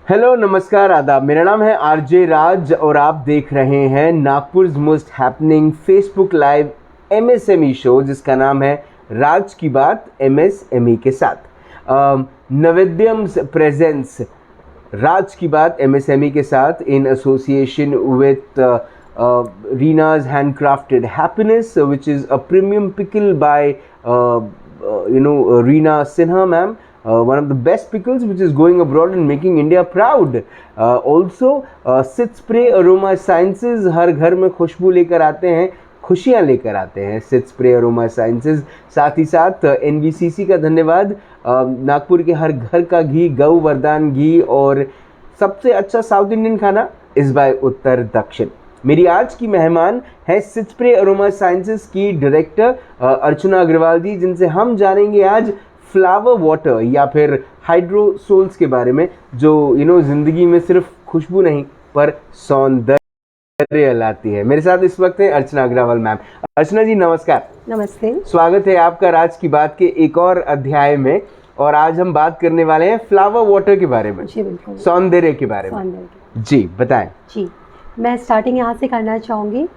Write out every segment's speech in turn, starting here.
Hello, नमस्कार, आदाब। मेरा नाम है आरजे राज और आप देख रहे हैं Nagpur most happening Facebook live MSME show जिसका नाम है राज की बात एमएसएमई के साथ। नवेद्यम्स प्रेजेंस राज की बात एमएसएमई के साथ in association with Reena's handcrafted happiness, which is a premium pickle by Reena Sinha ma'am, one of the best pickles which is going abroad and making India proud. Also Sit Spray Aroma Sciences हर घर में खुशबू लेकर आते हैं, खुशियाँ लेकर आते हैं seat spray aroma sciences. साथ ही साथ एनवीसीसी का धन्यवाद। नागपुर के हर घर का घी, गौ वरदान घी और सबसे अच्छा साउथ इंडियन खाना इस बाय उत्तर दक्षिण। मेरी आज की मेहमान है सिट स्प्रे अरोमा साइंसेज की डायरेक्टर अर्चना अग्रवाल जी, जिनसे हम जानेंगे आज फ्लावर वाटर या फिर हाइड्रोसोल्स के बारे में, जो जिंदगी में सिर्फ खुशबू नहीं पर सौंदर्य लाती है। मेरे साथ इस वक्त है अर्चना अग्रवाल मैम। अर्चना जी नमस्कार। नमस्ते। स्वागत है आपका राज की बात के एक और अध्याय में। और आज हम बात करने वाले हैं फ्लावर वाटर के बारे में, जी बिल्कुल, सौंदर्य के बारे में। जी बताएं। जी, मैं स्टार्टिंग यहाँ से करना चाहूँगी।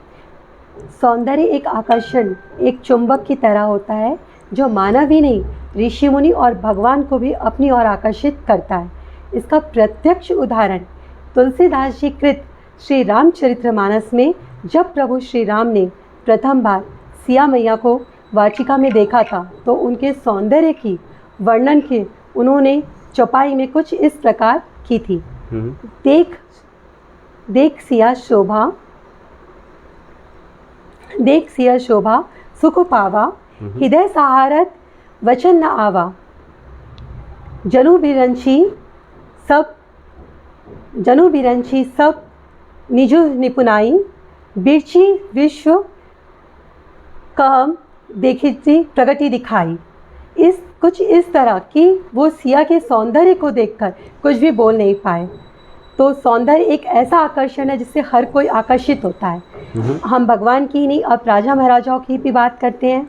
सौंदर्य एक आकर्षण, एक चुंबक की तरह होता है जो मानव ही नहीं, ऋषि मुनि और भगवान को भी अपनी ओर आकर्षित करता है। इसका प्रत्यक्ष उदाहरण तुलसीदास जी कृत श्री रामचरितमानस में जब प्रभु श्री राम ने प्रथम बार सिया मैया को वाचिका में देखा था तो उनके सौंदर्य की वर्णन के उन्होंने चौपाई में कुछ इस प्रकार की थी। देख सिया शोभा सुख पावा, हृदय सहारत वचन न आवा, जनु बिरंची सब निजु निपुनाई, बिरची विश्व कहम देखी प्रगति दिखाई। कुछ इस तरह कि वो सिया के सौंदर्य को देखकर कुछ भी बोल नहीं पाए। तो सौंदर्य एक ऐसा आकर्षण है जिससे हर कोई आकर्षित होता है। हम भगवान की नहीं, अब राजा महाराजाओं की भी बात करते हैं।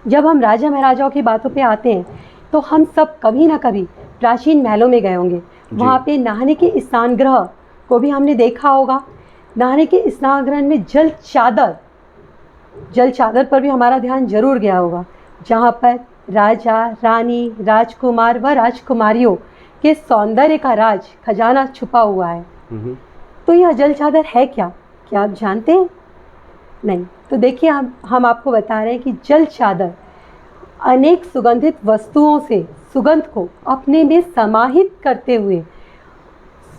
जब हम राजा महाराजाओं की बातों पे आते हैं तो हम सब कभी ना कभी प्राचीन महलों में गए होंगे। वहाँ पे नहाने के स्नान गृह को भी हमने देखा होगा। नहाने के स्नान गृह में जल चादर पर भी हमारा ध्यान जरूर गया होगा, जहाँ पर राजा, रानी, राजकुमार व राजकुमारियों के सौंदर्य का राज खजाना छुपा हुआ है। तो यह जल चादर है क्या आप जानते हैं? नहीं। तो देखिए, हम आपको बता रहे हैं कि जल चादर अनेक सुगंधित वस्तुओं से सुगंध को अपने में समाहित करते हुए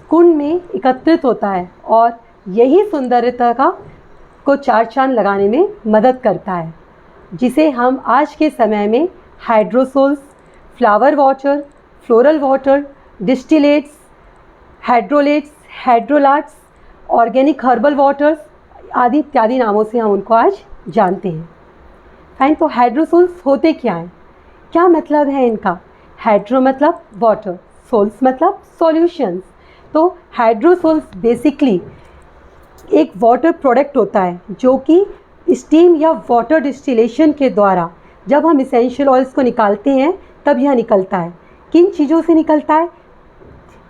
कुंड में एकत्रित होता है और यही सुंदरता को चार चांद लगाने में मदद करता है, जिसे हम आज के समय में hydrosols, flower water, floral water, distillates, hydrolates, hydrolats, organic herbal waters आदि इत्यादि नामों से हम उनको आज जानते हैं। फाइन। तो हाइड्रोसोल्स होते क्या हैं? क्या मतलब है इनका? हाइड्रो मतलब वाटर, सोल्स मतलब सॉल्यूशंस। तो हाइड्रोसोल्स बेसिकली एक वाटर प्रोडक्ट होता है जो कि स्टीम या वाटर डिस्टिलेशन के द्वारा जब हम इसेंशियल ऑयल्स को निकालते हैं तब यह निकलता है। किन चीज़ों से निकलता है?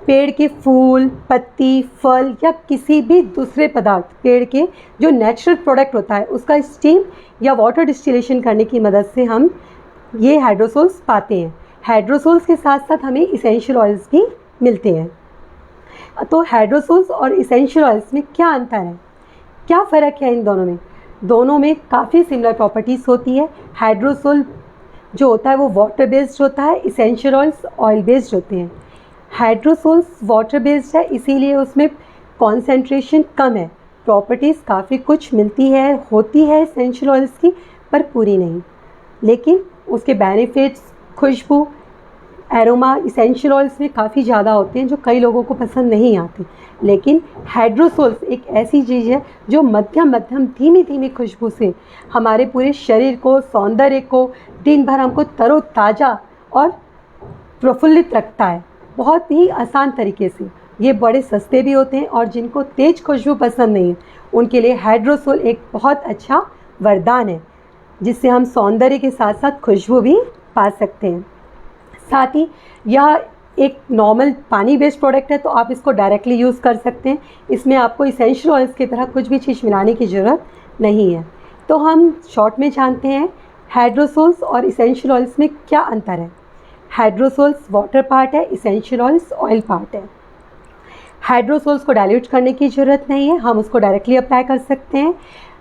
पेड़ के फूल, पत्ती, फल या किसी भी दूसरे पदार्थ, पेड़ के जो नेचुरल प्रोडक्ट होता है उसका स्टीम या वाटर डिस्टिलेशन करने की मदद से हम ये हाइड्रोसोल्स पाते हैं। हाइड्रोसोल्स के साथ साथ हमें इसेंशियल ऑयल्स भी मिलते हैं। तो हाइड्रोसोल्स और इसेंशियल ऑयल्स में क्या अंतर है, क्या फ़र्क है इन दोनों में? दोनों में काफ़ी सिमिलर प्रॉपर्टीज़ होती है। हाइड्रोसोल जो होता है वो वाटर बेस्ड होता है, इसेंशियल ऑयल्स ऑयल बेस्ड होते हैं। हाइड्रोसोल्स वाटर बेस्ड है, इसीलिए उसमें कॉन्सेंट्रेशन कम है। प्रॉपर्टीज़ काफ़ी कुछ मिलती है, होती है इसेंशियल ऑयल्स की, पर पूरी नहीं। लेकिन उसके बेनिफिट्स, खुशबू, एरोमा इसेंशियल ऑयल्स में काफ़ी ज़्यादा होते हैं जो कई लोगों को पसंद नहीं आते। लेकिन हाइड्रोसोल्स एक ऐसी चीज़ है जो मध्यम धीमी धीमी खुशबू से हमारे पूरे शरीर को, सौंदर्य को, दिन भर हमको तरोताज़ा और प्रफुल्लित रखता है, बहुत ही आसान तरीके से। ये बड़े सस्ते भी होते हैं और जिनको तेज़ खुशबू पसंद नहीं है उनके लिए हाइड्रोसोल एक बहुत अच्छा वरदान है, जिससे हम सौंदर्य के साथ साथ खुशबू भी पा सकते हैं। साथ ही यह एक नॉर्मल पानी बेस्ड प्रोडक्ट है तो आप इसको डायरेक्टली यूज़ कर सकते हैं। इसमें आपको इसेंशियल ऑयल्स की तरह कुछ भी चीज़ मिलाने की ज़रूरत नहीं है। तो हम शॉर्ट में जानते हैं हाइड्रोसोल्स और इसेंशियल ऑयल्स में क्या अंतर है। हाइड्रोसोल्स वाटर पार्ट है, इसेंशियल ऑयल्स ऑयल पार्ट है। हाइड्रोसोल्स को डाइल्यूट करने की ज़रूरत नहीं है, हम उसको डायरेक्टली अप्लाई कर सकते हैं।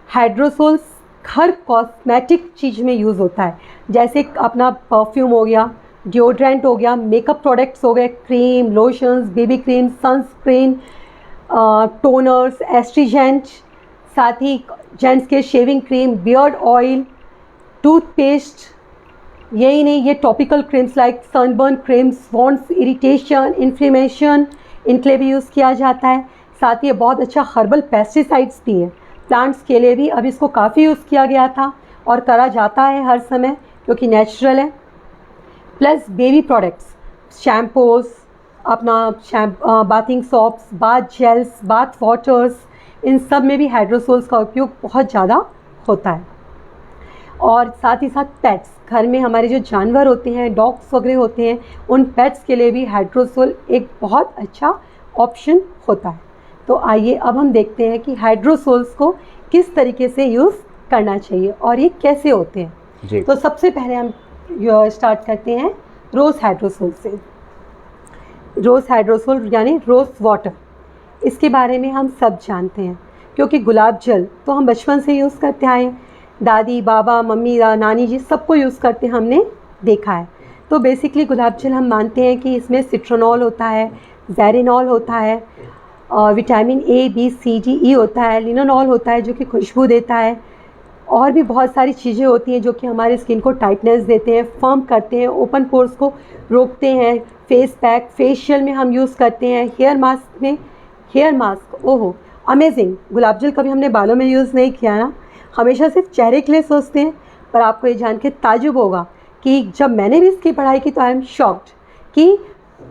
हाइड्रोसोल्स हर कॉस्मेटिक चीज़ में यूज़ होता है, जैसे अपना परफ्यूम हो गया, डिओड्रेंट हो गया, मेकअप प्रोडक्ट्स हो गए, cream, lotions, baby cream, sunscreen, toners, astringent, साथ ही जेंट्स के shaving cream, beard oil, toothpaste, यही नहीं ये topical creams like sunburn creams, wants, irritation, inflammation, इनके लिए भी यूज़ किया जाता है। साथ ही ये बहुत अच्छा हर्बल पेस्टिसाइड्स भी हैं प्लांट्स के लिए भी। अब इसको काफ़ी यूज़ किया गया था और करा जाता है हर समय क्योंकि नेचुरल है। प्लस बेबी प्रोडक्ट्स, शैम्पूज, अपना bathing soaps, bath gels, bath waters, इन सब में भी हाइड्रोसोल्स का उपयोग बहुत ज़्यादा होता है। और साथ ही साथ पेट्स, घर में हमारे जो जानवर होते हैं, डॉग्स वगैरह होते हैं, उन पेट्स के लिए भी हाइड्रोसोल एक बहुत अच्छा ऑप्शन होता है। तो आइए अब हम देखते हैं कि हाइड्रोसोल्स को किस तरीके से यूज़ करना चाहिए और ये कैसे होते हैं जी। तो सबसे पहले हम स्टार्ट करते हैं रोज़ हाइड्रोसोल से। रोज़ हाइड्रोसोल यानी रोज़ वाटर, इसके बारे में हम सब जानते हैं क्योंकि गुलाब जल तो हम बचपन से यूज़ करते आए हैं। दादी, बाबा, मम्मी, नानी जी सबको यूज़ करते हमने देखा है। तो बेसिकली गुलाब जल हम मानते हैं कि इसमें सिट्रोनॉल होता है, ज़ैरिनॉल होता है, vitamin A, B, C, D, E होता है, लिनोनॉल होता है जो कि खुशबू देता है, और भी बहुत सारी चीज़ें होती हैं जो कि हमारे स्किन को टाइटनेस देते हैं, फर्म करते हैं, ओपन पोर्स को रोकते हैं। फेस पैक, फेशियल में हम यूज़ करते हैं। हेयर मास्क में, हेयर मास्क, ओहो अमेजिंग, गुलाब जल कभी हमने बालों में यूज़ नहीं किया ना, हमेशा सिर्फ चेहरे के लिए सोचते हैं। पर आपको ये जान के ताजुब होगा कि जब मैंने भी इसकी पढ़ाई की तो आई एम शॉक्ड कि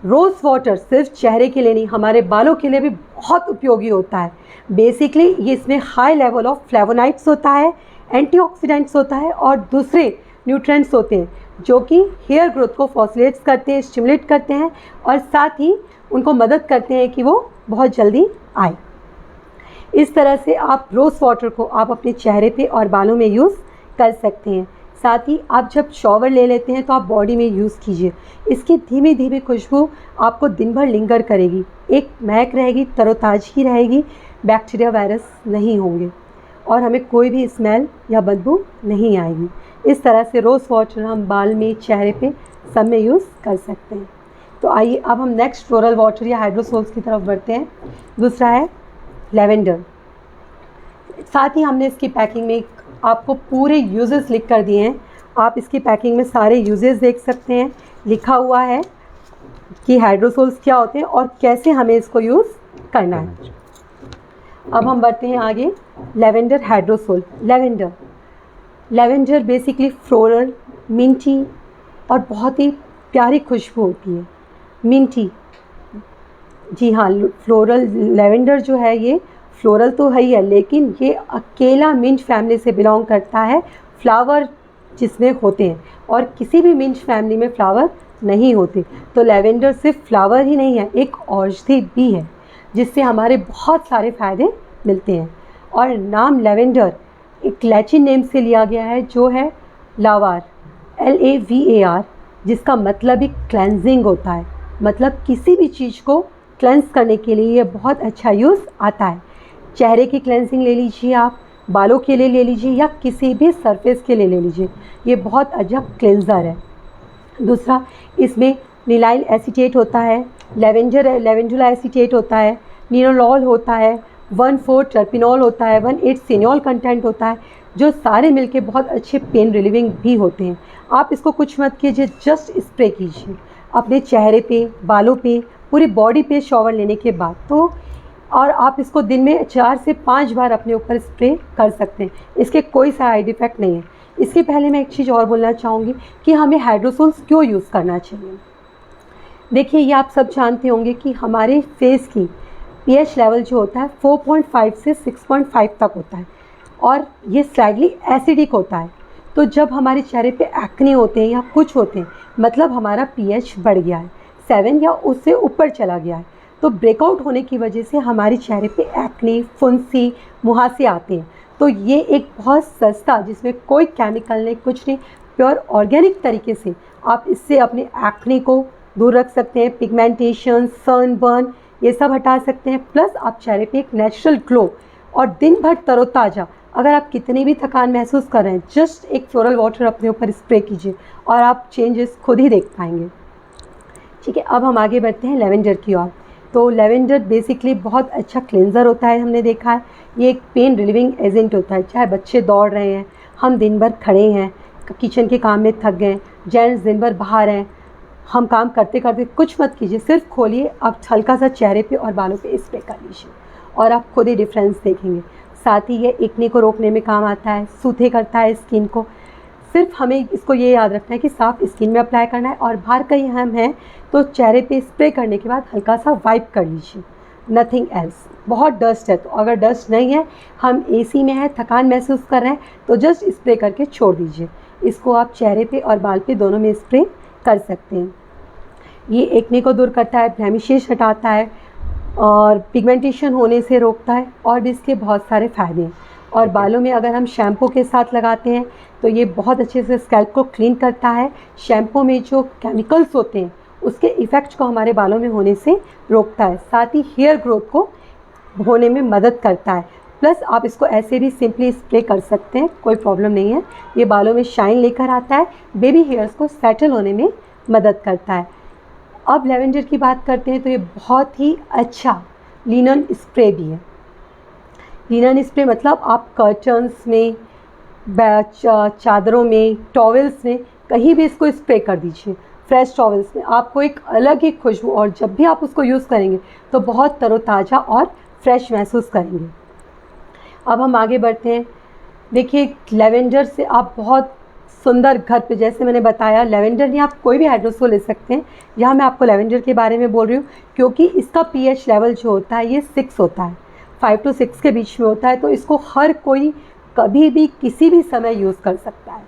रोज़ वाटर सिर्फ चेहरे के लिए नहीं, हमारे बालों के लिए भी बहुत उपयोगी होता है। बेसिकली ये इसमें हाई लेवल ऑफ फ्लेवोनाइड्स होता है, एंटीऑक्सीडेंट्स होता है और दूसरे न्यूट्रिएंट्स होते हैं जो कि हेयर ग्रोथ को फॉसिलेट्स करते हैं, स्टिमुलेट करते हैं और साथ ही उनको मदद करते हैं कि वो बहुत जल्दी आए। इस तरह से आप रोज़ वाटर को आप अपने चेहरे पे और बालों में यूज़ कर सकते हैं। साथ ही आप जब शॉवर ले लेते हैं तो आप बॉडी में यूज़ कीजिए। इसकी धीमी धीमी खुशबू आपको दिन भर लिंगर करेगी, एक महक रहेगी, तरोताज़गी रहेगी, बैक्टीरिया वायरस नहीं होंगे और हमें कोई भी स्मेल या बदबू नहीं आएगी। इस तरह से रोज़ वाटर हम बाल में, चेहरे पे सब में यूज़ कर सकते हैं। तो आइए अब हम नेक्स्ट फ्लोरल वाटर या हाइड्रोसोल्स की तरफ बढ़ते हैं। दूसरा है लेवेंडर। साथ ही हमने इसकी पैकिंग में आपको पूरे यूजेस लिख कर दिए हैं। आप इसकी पैकिंग में सारे यूजेस देख सकते हैं, लिखा हुआ है कि हाइड्रोसोल्स क्या होते हैं और कैसे हमें इसको यूज़ करना है। अब हम बढ़ते हैं आगे। Lavender hydrosol. Lavender basically floral, Minty और बहुत ही प्यारी खुशबू होती है, मिंटी। जी हाँ, फ्लोरल लेवेंडर जो है ये फ्लोरल तो है ही है, लेकिन ये अकेला मिंट फैमिली से बिलोंग करता है, फ्लावर जिसमें होते हैं, और किसी भी मिंट फैमिली में फ्लावर नहीं होते। तो लेवेंडर सिर्फ फ्लावर ही नहीं है, एक औषधि भी है जिससे हमारे बहुत सारे फ़ायदे मिलते हैं। और नाम लेवेंडर एक लैटिन नेम से लिया गया है जो है लावार, LAVAR, जिसका मतलब ही क्लेंजिंग होता है। मतलब किसी भी चीज़ को क्लेंस करने के लिए ये बहुत अच्छा यूज़ आता है। चेहरे की क्लेंजिंग ले लीजिए, आप बालों के लिए ले लीजिए या किसी भी सरफेस के लिए ले लीजिए, ये बहुत अच्छा क्लेंजर है। दूसरा, इसमें नीलाइल एसीटेट होता है, लेवेंडुला एसीटेट होता है, निनोलॉल होता है, 1,4 टर्पिनॉल होता है, 1,8 सिनॉल कंटेंट होता है, जो सारे मिलके बहुत अच्छे पेन रिलीविंग भी होते हैं। आप इसको कुछ मत कीजिए, जस्ट स्प्रे कीजिए अपने चेहरे पे, बालों पे, पूरी बॉडी पे शॉवर लेने के बाद। तो और आप इसको दिन में 4 से 5 बार अपने ऊपर स्प्रे कर सकते हैं, इसके कोई साइड इफ़ेक्ट नहीं है। इसके पहले मैं एक चीज़ और बोलना चाहूँगी कि हमें हाइड्रोसोल्स क्यों यूज़ करना चाहिए। देखिए, ये आप सब जानते होंगे कि हमारे फेस की pH लेवल जो होता है 4.5 से 6.5 तक होता है और ये स्लाइडली एसिडिक होता है। तो जब हमारे चेहरे पे एक्ने होते हैं या कुछ होते हैं, मतलब हमारा pH बढ़ गया है। 7 या उससे ऊपर चला गया है तो ब्रेकआउट होने की वजह से हमारे चेहरे पे एक्ने, फुंसी, मुहासे आते हैं। तो ये एक बहुत सस्ता, जिसमें कोई केमिकल नहीं, कुछ नहीं, प्योर ऑर्गेनिक तरीके से आप इससे अपने एक्ने को दूर रख सकते हैं, पिगमेंटेशन, सनबर्न, ये सब हटा सकते हैं। प्लस आप चेहरे पे एक नेचुरल ग्लो और दिन भर तरोताज़ा, अगर आप कितनी भी थकान महसूस कर रहे हैं, जस्ट एक फ्लोरल वाटर अपने ऊपर स्प्रे कीजिए और आप चेंजेस खुद ही देख पाएंगे। ठीक है, अब हम आगे बढ़ते हैं लेवेंडर की ओर। तो लेवेंडर बेसिकली बहुत अच्छा क्लेंजर होता है, हमने देखा है। ये एक पेन रिलीविंग एजेंट होता है। चाहे बच्चे दौड़ रहे हैं, हम दिन भर खड़े हैं, किचन के काम में थक गए, जेंट्स दिन भर बाहर हैं, हम काम करते करते कुछ मत कीजिए, सिर्फ खोलिए, आप हल्का सा चेहरे पे और बालों पे स्प्रे कर लीजिए और आप खुद ही डिफरेंस देखेंगे। साथ ही ये एक्ने को रोकने में काम आता है, सूथे करता है स्किन को। सिर्फ हमें इसको ये याद रखना है कि साफ स्किन में अप्लाई करना है और बाहर कहीं हम हैं तो चेहरे पे स्प्रे करने के बाद हल्का सा वाइप कर लीजिए, नथिंग एल्स। बहुत डस्ट है तो अगर डस्ट नहीं है, हम एसी में हैं, थकान महसूस कर रहे हैं, तो जस्ट स्प्रे करके छोड़ दीजिए। इसको आप चेहरे पे और बाल पे दोनों में स्प्रे कर सकते हैं। ये एक्ने को दूर करता है, ब्लेमिशेस हटाता है और पिगमेंटेशन होने से रोकता है और भी इसके बहुत सारे फ़ायदे हैं। और बालों में अगर हम शैम्पू के साथ लगाते हैं तो ये बहुत अच्छे से स्कैल्प को क्लीन करता है। शैम्पू में जो केमिकल्स होते हैं उसके इफ़ेक्ट्स को हमारे बालों में होने से रोकता है। साथ ही हेयर ग्रोथ को होने में मदद करता है। प्लस आप इसको ऐसे भी सिंपली स्प्रे कर सकते हैं, कोई प्रॉब्लम नहीं है। ये बालों में शाइन लेकर आता है, बेबी हेयर्स को सेटल होने में मदद करता है। अब लेवेंडर की बात करते हैं तो ये बहुत ही अच्छा लिनन स्प्रे भी है। लिनन स्प्रे मतलब आप कर्टन्स में, चादरों में, टॉवेल्स में, कहीं भी इसको स्प्रे कर दीजिए। फ्रेश टॉवेल्स में आपको एक अलग ही खुशबू, और जब भी आप उसको यूज़ करेंगे तो बहुत तरोताज़ा और फ्रेश महसूस करेंगे। अब हम आगे बढ़ते हैं। देखिए, लेवेंडर से आप बहुत सुंदर घर पे, जैसे मैंने बताया, लेवेंडर नहीं, आप कोई भी हाइड्रोसोल ले सकते हैं। यहाँ मैं आपको लेवेंडर के बारे में बोल रही हूँ क्योंकि इसका pH लेवल जो होता है ये 6 होता है, 5 to 6 के बीच में होता है। तो इसको हर कोई कभी भी किसी भी समय यूज़ कर सकता है।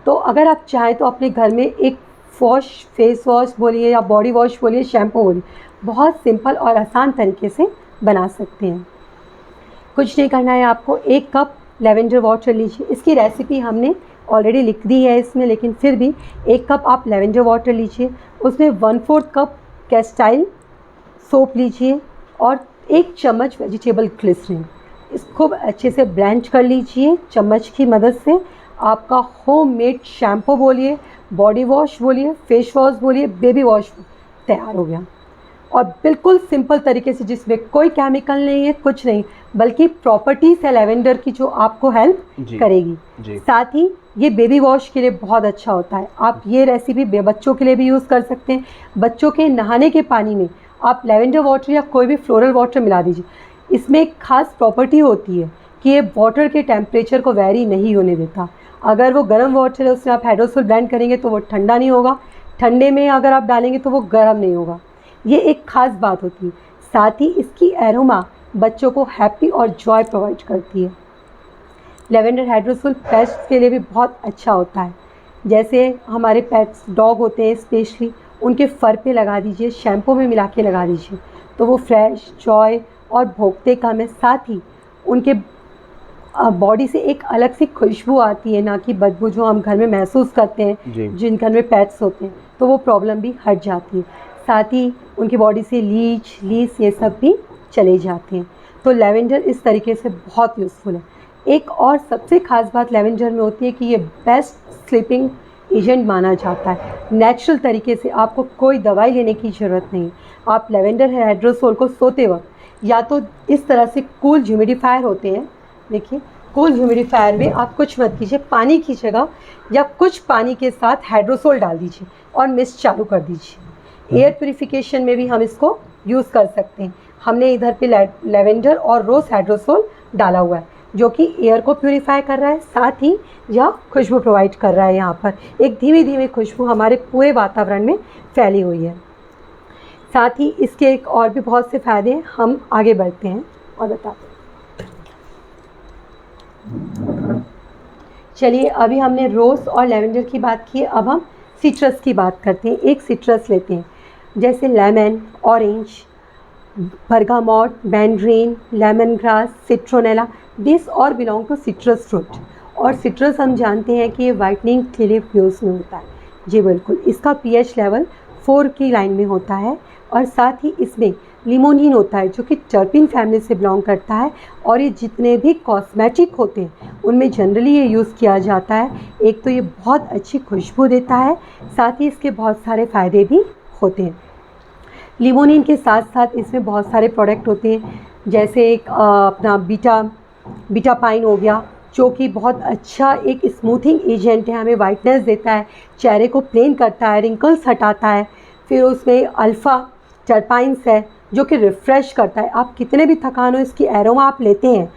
तो अगर आप चाहें तो अपने घर में एक वॉश, फेस वॉश बोलिए या बॉडी वॉश बोलिए, शैम्पू बोलिए, बहुत सिंपल और आसान तरीके से बना सकते हैं। कुछ नहीं करना है आपको, 1 कप लेवेंडर वाटर लीजिए। इसकी रेसिपी हमने ऑलरेडी लिख दी है इसमें, लेकिन फिर भी 1 कप आप लेवेंडर वाटर लीजिए, उसमें 1/4 कप कैस्टाइल सोप लीजिए और 1 चम्मच वेजिटेबल ग्लिसरीन। इसको खूब अच्छे से ब्लेंड कर लीजिए चम्मच की मदद से। आपका होममेड शैम्पू बोलिए, बॉडी वॉश बोलिए, फेस वॉश बोलिए, बेबी वॉश तैयार हो गया। और बिल्कुल सिंपल तरीके से, जिसमें कोई केमिकल नहीं है, कुछ नहीं, बल्कि प्रॉपर्टीज़ है लेवेंडर की जो आपको हेल्प करेगी। साथ ही ये बेबी वॉश के लिए बहुत अच्छा होता है। आप ये रेसिपी बच्चों के लिए भी यूज़ कर सकते हैं। बच्चों के नहाने के पानी में आप लेवेंडर वाटर या कोई भी फ्लोरल वाटर मिला दीजिए। इसमें एक खास प्रॉपर्टी होती है कि ये वाटर के टेम्परेचर को वेरी नहीं होने देता। अगर वो गर्म वाटर है, उसमें आप हाइड्रोसोल ब्लेंड करेंगे तो वो ठंडा नहीं होगा, ठंडे में अगर आप डालेंगे तो वो गर्म नहीं होगा। ये एक ख़ास बात होती है। साथ ही इसकी एरोमा बच्चों को हैप्पी और जॉय प्रोवाइड करती है। लेवेंडर हाइड्रोसोल पेट्स के लिए भी बहुत अच्छा होता है। जैसे हमारे पेट्स डॉग होते हैं स्पेशली, उनके फर पे लगा दीजिए, शैम्पू में मिला के लगा दीजिए, तो वो फ्रेश, जॉय और भोंकते कम है। साथ ही उनके बॉडी से एक अलग सी खुशबू आती है, ना कि बदबू जो हम घर में महसूस करते हैं जिन घर में पेट्स होते हैं, तो वो प्रॉब्लम भी हट जाती है। साथ ही उनकी बॉडी से लीस ये सब भी चले जाते हैं। तो लेवेंडर इस तरीके से बहुत यूज़फुल है। एक और सबसे ख़ास बात लेवेंडर में होती है कि ये बेस्ट स्लीपिंग एजेंट माना जाता है। नेचुरल तरीके से, आपको कोई दवाई लेने की ज़रूरत नहीं। आप लेवेंडर हाइड्रोसोल को सोते वक्त या तो इस तरह से कूल ह्यूमिडिफायर होते हैं, देखिए कूल ह्यूमिडिफायर में आप कुछ मत कीजिए, पानी की जगह या कुछ पानी के साथ हाइड्रोसोल डाल दीजिए और मिस्ट चालू कर दीजिए। एयर प्यूरिफिकेशन में भी हम इसको यूज़ कर सकते हैं। हमने इधर पे लेवेंडर और रोज़ हाइड्रोसोल डाला हुआ है जो कि एयर को प्यूरिफाई कर रहा है, साथ ही यह खुशबू प्रोवाइड कर रहा है। यहाँ पर एक धीमी धीमी खुशबू हमारे पूरे वातावरण में फैली हुई है। साथ ही इसके एक और भी बहुत से फ़ायदे हैं। हम आगे बढ़ते हैं और बताते हैं। चलिए, अभी हमने रोज़ और लेवेंडर की बात की, अब हम सिट्रस की बात करते हैं। एक सिट्रस लेते हैं। जैसे lemon, orange, bergamot, mandarin, lemongrass, citronella, this और बिलोंग टू सिट्रस फ्रूट। और सिट्रस हम जानते हैं कि ये वाइटनिंग के लिए यूज़ में होता है। जी बिल्कुल, इसका pH लेवल 4 की लाइन में होता है और साथ ही इसमें लिमोनिन होता है जो कि टर्पिन फैमिली से बिलोंग करता है। और ये जितने भी कॉस्मेटिक होते हैं उनमें जनरली ये यूज़ किया जाता है। एक तो ये बहुत अच्छी खुशबू देता है, साथ ही इसके बहुत सारे फ़ायदे भी होते हैं। लिमोनिन के साथ साथ इसमें बहुत सारे प्रोडक्ट होते हैं, जैसे एक अपना बीटा पाइन हो गया, जो कि बहुत अच्छा एक स्मूथिंग एजेंट है, हमें वाइटनेस देता है, चेहरे को प्लेन करता है, रिंकल्स हटाता है। फिर उसमें अल्फ़ा टर्पाइन्स है जो कि रिफ़्रेश करता है। आप कितने भी थकान हो, इसकी एरोमा आप लेते हैं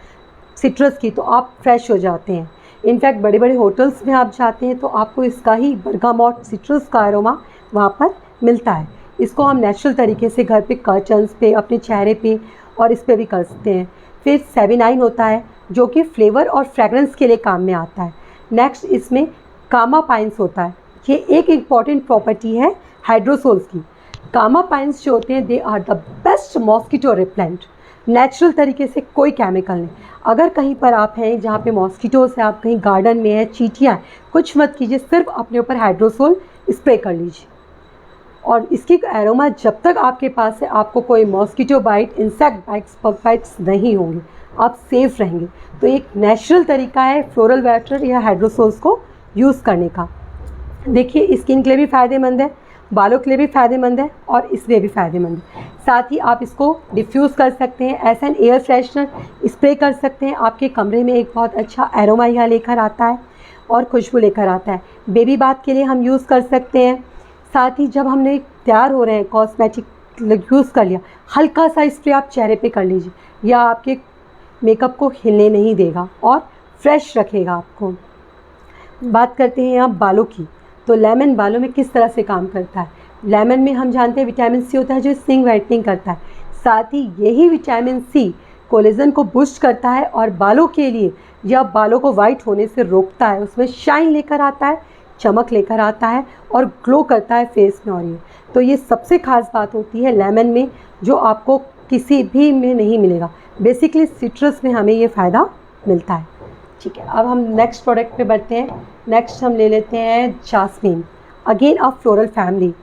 सिट्रस की तो आप फ्रेश हो जाते हैं। इनफैक्ट बड़े बड़े होटल्स में आप जाते हैं तो आपको इसका ही बर्गामोट सिट्रस का एरोमा वहाँ पर मिलता है। इसको हम नेचुरल तरीके से घर पे कर्टन्स पे, अपने चेहरे पे और इस पे भी कर सकते हैं। फिर सेविनाइन होता है जो कि फ्लेवर और फ्रेगरेंस के लिए काम में आता है। नेक्स्ट इसमें कामा पाइन्स होता है। ये एक इम्पॉर्टेंट प्रॉपर्टी है हाइड्रोसोल्स की। कामा पाइन्स जो होते हैं they are the best mosquito repellent, natural तरीके से, कोई केमिकल नहीं। अगर कहीं पर आप हैं जहाँ पे मॉस्किटोस है, आप कहीं गार्डन में हैं, चींटियाँ, कुछ मत कीजिए, सिर्फ अपने ऊपर हाइड्रोसोल स्प्रे कर लीजिए और इसकी एरोमा जब तक आपके पास है आपको कोई mosquito bite, insect bites, bug bites नहीं होंगे, आप सेफ रहेंगे। तो एक नेचुरल तरीका है फ्लोरल वाटर या हाइड्रोसोल्स को यूज़ करने का। देखिए स्किन के लिए भी फ़ायदेमंद है, बालों के लिए भी फ़ायदेमंद है और इसलिए भी फ़ायदेमंद है। साथ ही आप इसको डिफ्यूज़ कर सकते हैं, as an air freshener spray कर सकते हैं। आपके कमरे में एक बहुत अच्छा एरोमा यह लेकर आता है और खुशबू लेकर आता है। बेबी बाथ के लिए हम यूज़ कर सकते हैं। साथ ही जब हमने तैयार हो रहे हैं, कॉस्मेटिक यूज़ कर लिया, हल्का सा स्प्रे आप चेहरे पे कर लीजिए, या आपके मेकअप को हिलने नहीं देगा और फ्रेश रखेगा आपको। बात करते हैं आप बालों की, तो लेमन बालों में किस तरह से काम करता है। लेमन में हम जानते हैं विटामिन सी होता है जो स्किन वाइटनिंग करता है। साथ ही यही विटामिन सी कोलेजन को बूस्ट करता है और बालों के लिए या बालों को वाइट होने से रोकता है, उसमें शाइन लेकर आता है, चमक लेकर आता है और ग्लो करता है फेस में। और तो ये सबसे ख़ास बात होती है लेमन में, जो आपको किसी भी में नहीं मिलेगा। बेसिकली सिट्रस में हमें ये फ़ायदा मिलता है। ठीक है, अब हम नेक्स्ट प्रोडक्ट पे बढ़ते हैं। नेक्स्ट हम ले लेते हैं jasmine, again a floral family.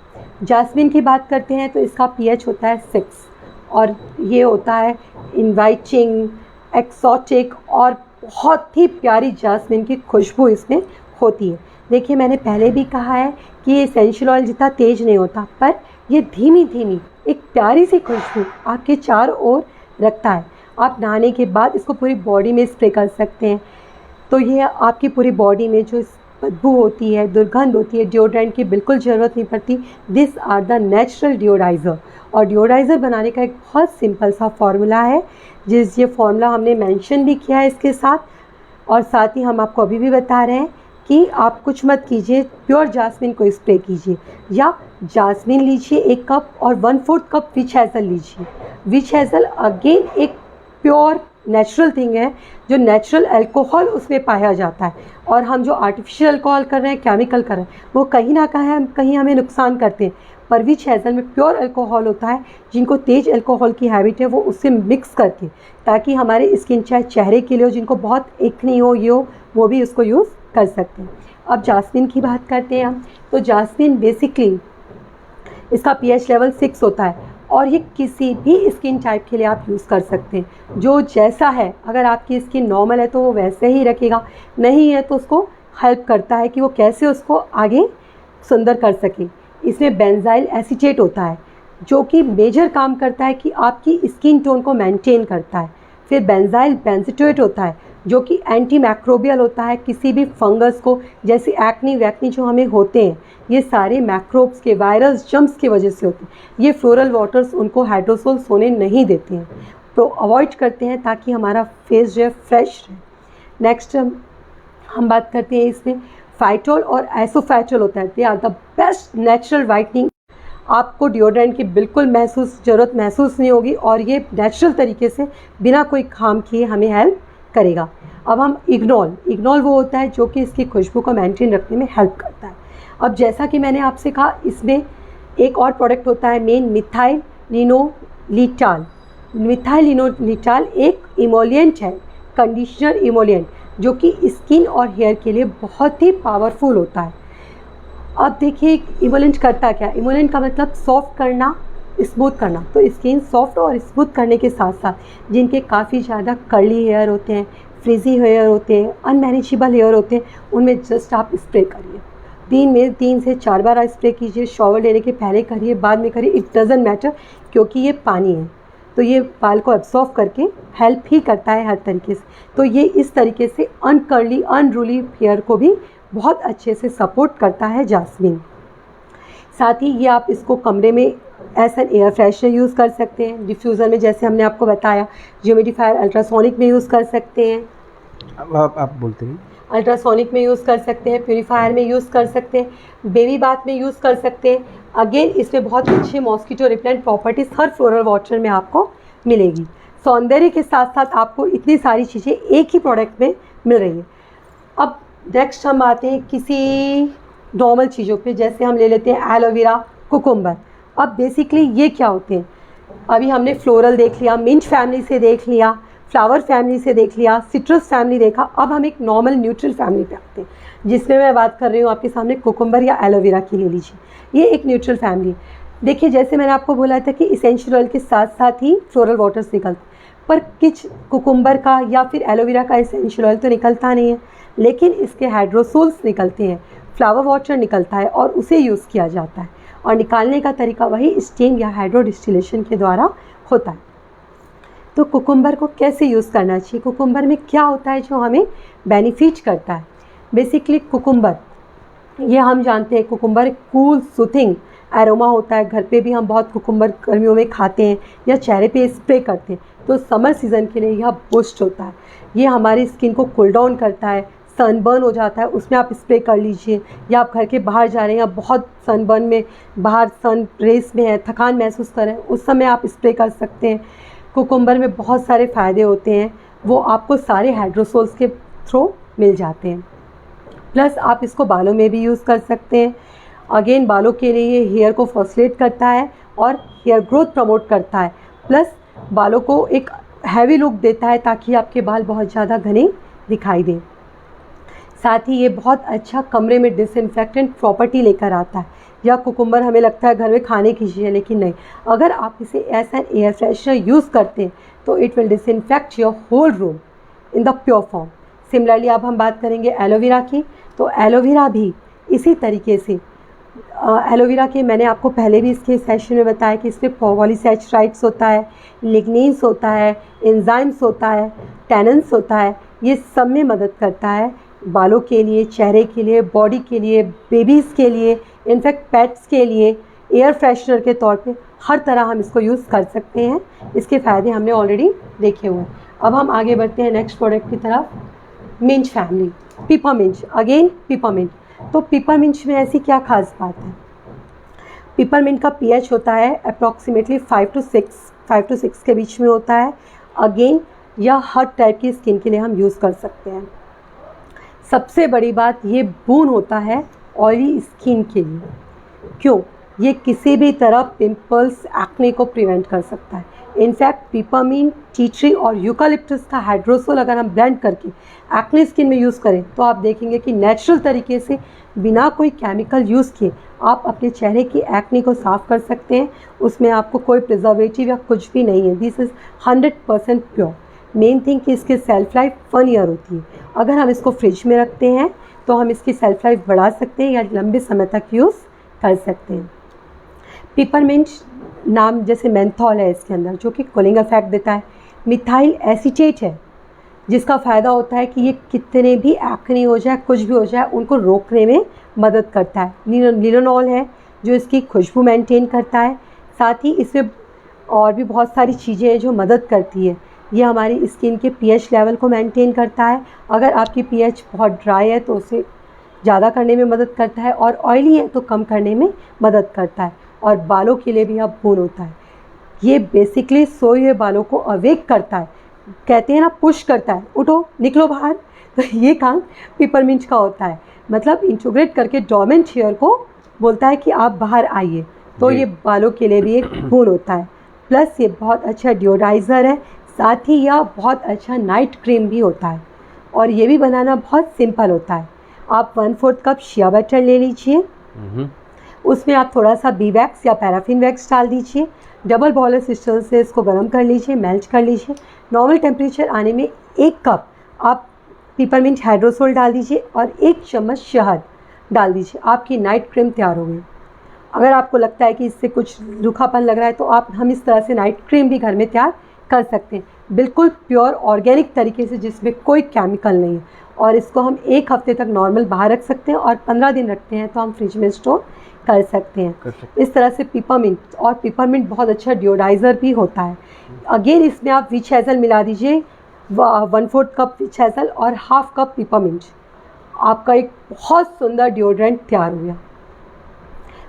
Jasmine की बात करते हैं तो इसका pH होता है 6 और ये होता है इनवाइटिंग, एक्सोटिक और बहुत ही प्यारी जास्मिन की खुशबू इसमें होती है। देखिए मैंने पहले भी कहा है कि ये एसेंशियल ऑयल जितना तेज़ नहीं होता, पर ये धीमी धीमी एक प्यारी सी खुशबू आपके चारों ओर रखता है। आप नहाने के बाद इसको पूरी बॉडी में स्प्रे कर सकते हैं, तो ये आपकी पूरी बॉडी में जो बदबू होती है, दुर्गंध होती है, डिओड्रेंट की बिल्कुल ज़रूरत नहीं पड़ती। This are the natural deodorizer. और डिओडाइज़र बनाने का एक बहुत सिंपल सा फार्मूला है, ये फार्मूला हमने मेंशन भी किया है इसके साथ। और साथ ही हम आपको अभी भी बता रहे हैं कि आप कुछ मत कीजिए, प्योर जास्मिन को स्प्रे कीजिए, या जास्मिन लीजिए 1 कप और 1/4 कप विच हेज़ल लीजिए। विच हेज़ल अगेन एक प्योर नेचुरल थिंग है, जो नेचुरल अल्कोहल उसमें पाया जाता है। और हम जो आर्टिफिशियल अल्कोहल कर रहे हैं, केमिकल कर रहे हैं, वो कहीं ना कहीं हमें नुकसान करते हैं। पर विच हेज़ल में प्योर अल्कोहल होता है, जिनको तेज अल्कोहल की हैबिट है वो उससे मिक्स करके, ताकि हमारे स्किन चाहे चेहरे के लिए हो, जिनको बहुत एक्ने हो, ये हो, वो भी उसको यूज़ कर सकते हैं। अब जास्मिन की बात करते हैं हम, तो जास्मिन बेसिकली इसका pH लेवल 6 होता है और ये किसी भी स्किन टाइप के लिए आप यूज़ कर सकते हैं, जो जैसा है। अगर आपकी स्किन नॉर्मल है तो वो वैसे ही रखेगा, नहीं है तो उसको हेल्प करता है कि वो कैसे उसको आगे सुंदर कर सके। इसमें बेंजाइल एसीटेट होता है जो कि मेजर काम करता है कि आपकी स्किन टोन को मेंटेन करता है। फिर बेंजाइल बेंजोएट होता है जो कि एंटी मैक्रोबियल होता है, किसी भी फंगस को, जैसे एक्नी वैक्नी जो हमें होते हैं, ये सारे मैक्रोब्स के, वायरस, जम्स की वजह से होते हैं। ये फ्लोरल वाटर्स उनको हाइड्रोसोल्स होने नहीं देते हैं, तो अवॉइड करते हैं ताकि हमारा फेस जो है फ्रेश रहे। नेक्स्ट हम बात करते हैं, इसमें फाइटोल और एसोफाइटोल होता है। They are the best natural whitening. आपको डिओड्रेंट की बिल्कुल ज़रूरत महसूस नहीं होगी और ये नेचुरल तरीके से बिना कोई काम किए हमें हेल्प करेगा। अब हम इग्नॉल वो होता है जो कि इसकी खुशबू को मेंटेन रखने में हेल्प करता है। अब जैसा कि मैंने आपसे कहा, इसमें एक और प्रोडक्ट होता है मेन मिथाइल लिनोलिटाल। मिथाइल लिनोलिटाल एक इमोलिएंट है, कंडीशनर इमोलिएंट, जो कि स्किन और हेयर के लिए बहुत ही पावरफुल होता है। अब देखिए इमोलिएंट करता क्या? इमोलिएंट का मतलब सॉफ्ट करना, स्मूथ करना। तो स्किन सॉफ्ट और स्मूथ करने के साथ साथ जिनके काफ़ी ज़्यादा कर्ली हेयर होते हैं, फ्रिजी हेयर होते हैं, अनमैनेजेबल हेयर होते हैं, उनमें जस्ट आप स्प्रे करिए। दिन में 3 से 4 बार स्प्रे कीजिए। शॉवर लेने के पहले करिए, बाद में करिए, इट डजेंट मैटर, क्योंकि ये पानी है तो ये बाल को एब्सॉर्ब करके हेल्प ही करता है हर तरीके से। तो ये इस तरीके से अनकर्ली अनरूली हेयर को भी बहुत अच्छे से सपोर्ट करता है जास्मिन। साथ ही ये आप इसको कमरे में as an air freshener use कर सकते हैं, डिफ्यूज़र में जैसे हमने आपको बताया, ह्यूमिडिफायर अल्ट्रासोनिक में यूज़ कर सकते हैं। आप बोलते हैं अल्ट्रासोनिक में यूज़ कर सकते हैं, प्यूरीफायर में यूज़ कर सकते हैं, बेबी बाथ में यूज़ कर सकते हैं। अगेन इसमें बहुत अच्छे मॉस्किटो रिपेलेंट प्रॉपर्टीज़ हर फ्लोरल वाटर में आपको मिलेगी। सौंदर्य के साथ साथ आपको इतनी सारी चीज़ें एक ही प्रोडक्ट में मिल रही है। अब नेक्स्ट हम आते हैं किसी नॉर्मल चीज़ों पे, जैसे हम ले लेते हैं एलोवेरा, कुकुम्बर। अब बेसिकली ये क्या होते हैं? अभी हमने फ्लोरल देख लिया, मिंट फैमिली से देख लिया, फ्लावर फैमिली से देख लिया, सिट्रस फैमिली देखा। अब हम एक नॉर्मल न्यूट्रल फैमिली पे आते हैं, जिसमें मैं बात कर रही हूँ आपके सामने कुकुम्बर या एलोवेरा की ले लीजिए। ये एक न्यूट्रल फैमिली। देखिए जैसे मैंने आपको बोला था कि इसेंशियल ऑयल के साथ साथ ही फ्लोरल वाटर्स निकलते, पर किच कुकुम्बर का या फिर एलोवेरा का इसेंशियल ऑयल तो निकलता नहीं है, लेकिन इसके हाइड्रोसोल्स निकलते हैं, फ्लावर वाटर निकलता है और उसे यूज़ किया जाता है। और निकालने का तरीका वही स्टीम या हाइड्रो डिस्टिलेशन के द्वारा होता है। तो कुकुम्बर को कैसे यूज़ करना चाहिए? कुकुम्बर में क्या होता है जो हमें बेनिफिट करता है? बेसिकली कुकुम्बर, ये हम जानते हैं कुकुम्बर कूल सूथिंग एरोमा होता है। घर पे भी हम बहुत कुकुम्बर गर्मियों में खाते हैं या चेहरे पे स्प्रे करते हैं, तो समर सीज़न के लिए यह बूस्ट होता है। ये हमारी स्किन को कूल डाउन करता है। सनबर्न हो जाता है उसमें आप स्प्रे कर लीजिए, या आप घर के बाहर जा रहे हैं या बहुत सनबर्न में बाहर सन रेस में है, थकान महसूस कर रहे हैं, उस समय आप स्प्रे कर सकते हैं। कुकुम्बर में बहुत सारे फ़ायदे होते हैं, वो आपको सारे हाइड्रोसोल्स के थ्रू मिल जाते हैं। प्लस आप इसको बालों में भी यूज़ कर सकते हैं। अगेन बालों के लिए ये हेयर को फॉस्फेट करता है और हेयर ग्रोथ प्रमोट करता है। प्लस बालों को एक हैवी लुक देता है ताकि आपके बाल बहुत ज़्यादा घने दिखाई दें। साथ ही ये बहुत अच्छा कमरे में डिसइंफेक्टेंट प्रॉपर्टी लेकर आता है। या कुकुम्बर हमें लगता है घर में खाने की चीज़ है, लेकिन नहीं, अगर आप इसे as an air freshener use करते हैं तो it will disinfect your whole room in the pure form. Similarly अब हम बात करेंगे एलोवेरा की, तो एलोवेरा भी इसी तरीके से एलोवेरा के मैंने आपको पहले भी इसके सेशन में बताया कि इसमें पॉलीसैचराइड्स होता है, लिग्निन्स होता है, एंजाइम्स होता है, टैनिन्स होता है। ये सब में मदद करता है बालों के लिए, चेहरे के लिए, बॉडी के लिए, बेबीज़ के लिए, इनफैक्ट पेट्स के लिए, एयर फ्रेशनर के तौर पे हर तरह हम इसको यूज़ कर सकते हैं। इसके फ़ायदे हमने ऑलरेडी देखे हुए हैं। अब हम आगे बढ़ते हैं नेक्स्ट प्रोडक्ट की तरफ, mint family, peppermint. Again peppermint, तो पिपरमिंट में ऐसी क्या खास बात है? पिपरमिंट का पीएच होता है अप्रॉक्सीमेटली 5 to 6 के बीच में होता है। अगेन यह हर टाइप की स्किन के लिए हम यूज़ कर सकते हैं। सबसे बड़ी बात ये बून होता है ऑयली स्किन के लिए। क्यों? ये किसी भी तरह पिंपल्स, एक्ने को प्रिवेंट कर सकता है। इनफैक्ट पिपरमिंट, टी ट्री और यूकालिप्टस का हाइड्रोसोल अगर हम ब्लेंड करके एक्ने स्किन में यूज़ करें तो आप देखेंगे कि नेचुरल तरीके से बिना कोई केमिकल यूज़ किए आप अपने चेहरे की एक्ने को साफ़ कर सकते हैं। उसमें आपको कोई प्रिजर्वेटिव या कुछ भी नहीं है। This is 100% pure. Main thing कि इसकी सेल्फ लाइफ 1 ईयर होती है। अगर हम इसको फ्रिज में रखते हैं तो हम इसकी सेल्फ लाइफ बढ़ा सकते हैं या लंबे समय तक यूज़ कर सकते हैं। पिपरमिंट नाम जैसे मेंथॉल है इसके अंदर, जो कि कूलिंग इफेक्ट देता है। मिथाइल एसीटेट है, जिसका फ़ायदा होता है कि ये कितने भी एक्ने हो जाए, कुछ भी हो जाए, उनको रोकने में मदद करता है। लिनोनॉल है जो इसकी खुशबू मेंटेन करता है। साथ ही इसमें और भी बहुत सारी चीज़ें हैं जो मदद करती है। ये हमारी स्किन के पीएच लेवल को मेंटेन करता है। अगर आपकी पीएच बहुत ड्राई है तो उसे ज़्यादा करने में मदद करता है, और ऑयली है तो कम करने में मदद करता है। और बालों के लिए भी यह बून होता है। ये बेसिकली सोए हुए बालों को अवेक करता है, कहते हैं ना, पुश करता है, उठो निकलो बाहर। तो ये काम पिपरमिंट का होता है, मतलब इंटीग्रेट करके डोर्मेंट हेयर को बोलता है कि आप बाहर आइए। तो ये बालों के लिए भी एक बोन होता है। प्लस ये बहुत अच्छा डिओडाइज़र है, साथ ही यह बहुत अच्छा नाइट क्रीम भी होता है और ये भी बनाना बहुत सिंपल होता है। आप 1/4 कप शिया बटर ले लीजिए, उसमें आप थोड़ा सा बी वैक्स या पैराफिन वैक्स डाल दीजिए, डबल बॉयलर सिस्टम से इसको गर्म कर लीजिए, मेल्ट कर लीजिए। नॉर्मल टेम्परेचर आने में 1 कप आप पिपरमिंट हाइड्रोसोल डाल दीजिए और 1 चम्मच शहद डाल दीजिए। आपकी नाइट क्रीम तैयार हो गई। अगर आपको लगता है कि इससे कुछ रूखापन लग रहा है तो हम इस तरह से नाइट क्रीम भी घर में तैयार कर सकते हैं, बिल्कुल प्योर ऑर्गेनिक तरीके से, जिसमें कोई केमिकल नहीं है। और इसको हम 1 हफ्ते तक नॉर्मल बाहर रख सकते हैं और 15 दिन रखते हैं तो हम फ्रिज में स्टोर कर सकते हैं। इस तरह से पिपरमिंट बहुत अच्छा डिओडाइज़र भी होता है। अगेन इसमें आप विच हेज़ल मिला दीजिए, 1/4 कप विच हेज़ल और 1/2 कप पिपरमिंट। आपका एक बहुत सुंदर डिओड्रेंट तैयार हो गया।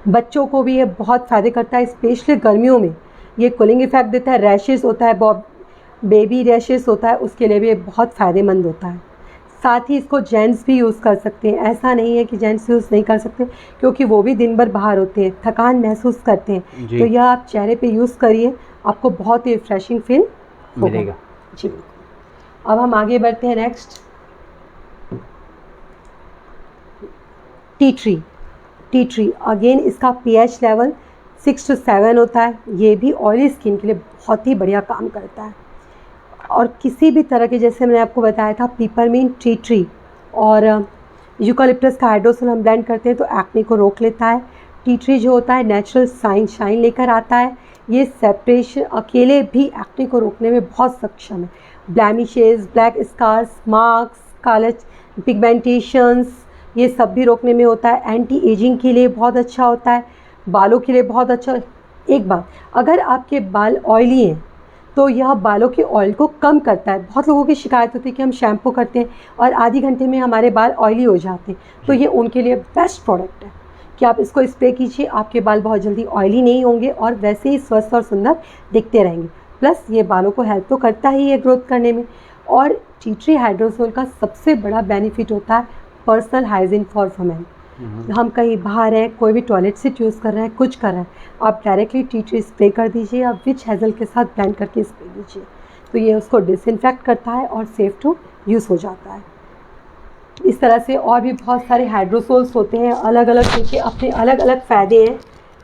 बच्चों को भी ये बहुत फ़ायदे करता है, स्पेशली गर्मियों में ये कूलिंग इफेक्ट देता है। रैशेस होता है, बेबी रैशेस होता है, उसके लिए भी ये बहुत फ़ायदेमंद होता है। साथ ही इसको जेंट्स भी यूज़ कर सकते हैं, ऐसा नहीं है कि जेंट्स यूज़ नहीं कर सकते, क्योंकि वो भी दिन भर बाहर होते हैं, थकान महसूस करते हैं। तो यह आप चेहरे पे यूज़ करिए, आपको बहुत ही रिफ्रेशिंग फील मिलेगा। जी, अब हम आगे बढ़ते हैं। Next tea tree. अगेन इसका पीएच लेवल 6 to 7 होता है। ये भी ऑयली स्किन के लिए बहुत ही बढ़िया काम करता है। और किसी भी तरह के, जैसे मैंने आपको बताया था, पिपरमिंट, टी ट्री और यूकालिप्टस का हाइड्रोसोल हम ब्लेंड करते हैं तो एक्ने को रोक लेता है। टी ट्री जो होता है नेचुरल शाइन लेकर आता है। ये सेपरेशन अकेले भी एक्ने को रोकने में बहुत सक्षम है। ब्लैमिशेस, ब्लैक स्कार्स, मार्क्स, काले पिगमेंटेशंस, ये सब भी रोकने में होता है। एंटी एजिंग के लिए बहुत अच्छा होता है, बालों के लिए बहुत अच्छा। एक बात, अगर आपके बाल ऑयली हैं तो यह बालों के ऑयल को कम करता है। बहुत लोगों की शिकायत होती है कि हम शैम्पू करते हैं और आधी घंटे में हमारे बाल ऑयली हो जाते हैं, तो ये उनके लिए बेस्ट प्रोडक्ट है कि आप इसको स्प्रे कीजिए। आपके बाल बहुत जल्दी ऑयली नहीं होंगे और वैसे ही स्वस्थ और सुंदर दिखते रहेंगे। प्लस ये बालों को हेल्प तो करता ही है ग्रोथ करने में। और टी ट्री हाइड्रोसोल का सबसे बड़ा बेनिफिट होता है पर्सनल हाइजीन फॉर वुमेन। हम कहीं बाहर हैं, कोई भी टॉयलेट सीट यूज़ कर रहे हैं, कुछ कर रहे हैं, आप डायरेक्टली टी ट्री स्प्रे कर दीजिए या विच हेज़ल के साथ ब्लेंड करके स्प्रे दीजिए, तो ये उसको डिसइंफेक्ट करता है और सेफ़ टू यूज़ हो जाता है। इस तरह से और भी बहुत सारे हाइड्रोसोल्स होते हैं, अलग अलग जिनके अपने अलग अलग फ़ायदे हैं।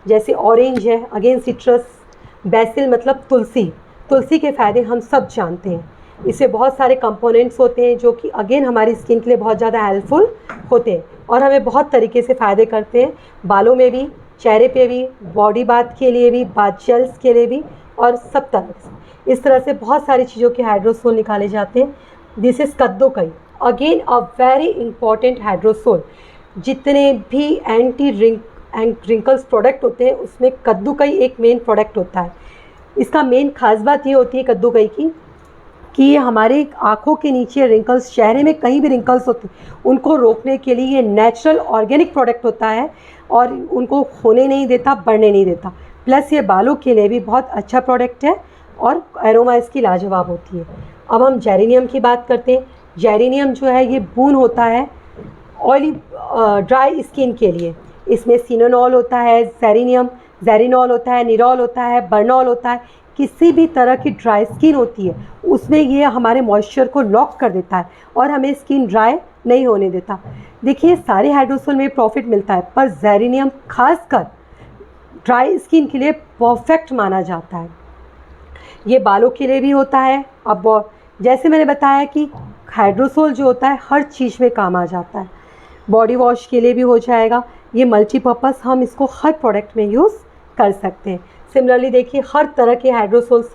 जैसे ऑरेंज है, अगेन सिट्रस। बेसिल मतलब तुलसी के फ़ायदे हम सब जानते हैं। इससे बहुत सारे कंपोनेंट्स होते हैं जो कि अगेन हमारी स्किन के लिए बहुत ज़्यादा हेल्पफुल होते हैं और हमें बहुत तरीके से फ़ायदे करते हैं, बालों में भी, चेहरे पे भी, बॉडी बाथ के लिए भी, बाथ जेल्स के लिए भी, और सब तरह से। इस तरह से बहुत सारी चीज़ों के हाइड्रोसोल निकाले जाते हैं। दिस इज़ कद्दूकई, again a very important hydrosol. जितने भी एंटी रिंकल्स प्रोडक्ट होते हैं उसमें कद्दूकई एक मेन प्रोडक्ट होता है। इसका मेन खास बात ये होती है कद्दूकई की कि ये हमारे आँखों के नीचे रिंकल्स, चेहरे में कहीं भी रिंकल्स होते हैं उनको रोकने के लिए ये नेचुरल ऑर्गेनिक प्रोडक्ट होता है और उनको होने नहीं देता, बढ़ने नहीं देता। प्लस ये बालों के लिए भी बहुत अच्छा प्रोडक्ट है और एरोमा इसकी लाजवाब होती है। अब हम जेरेनियम की बात करते हैं। जेरेनियम जो है ये बून होता है ऑयली ड्राई स्किन के लिए। इसमें सिनोनॉल होता है, जेरिनॉल होता है, निरॉल होता है, बर्नॉल होता है। किसी भी तरह की ड्राई स्किन होती है उसमें ये हमारे मॉइस्चर को लॉक कर देता है और हमें स्किन ड्राई नहीं होने देता। देखिए सारे हाइड्रोसोल में प्रॉफिट मिलता है पर जेरेनियम खासकर ड्राई स्किन के लिए परफेक्ट माना जाता है। ये बालों के लिए भी होता है। अब जैसे मैंने बताया कि हाइड्रोसोल जो होता है हर चीज़ में काम आ जाता है, बॉडी वॉश के लिए भी हो जाएगा। ये मल्टीपर्पज़, हम इसको हर प्रोडक्ट में यूज़ कर सकते हैं। सिमिलरली देखिए हर तरह के हाइड्रोसोल्स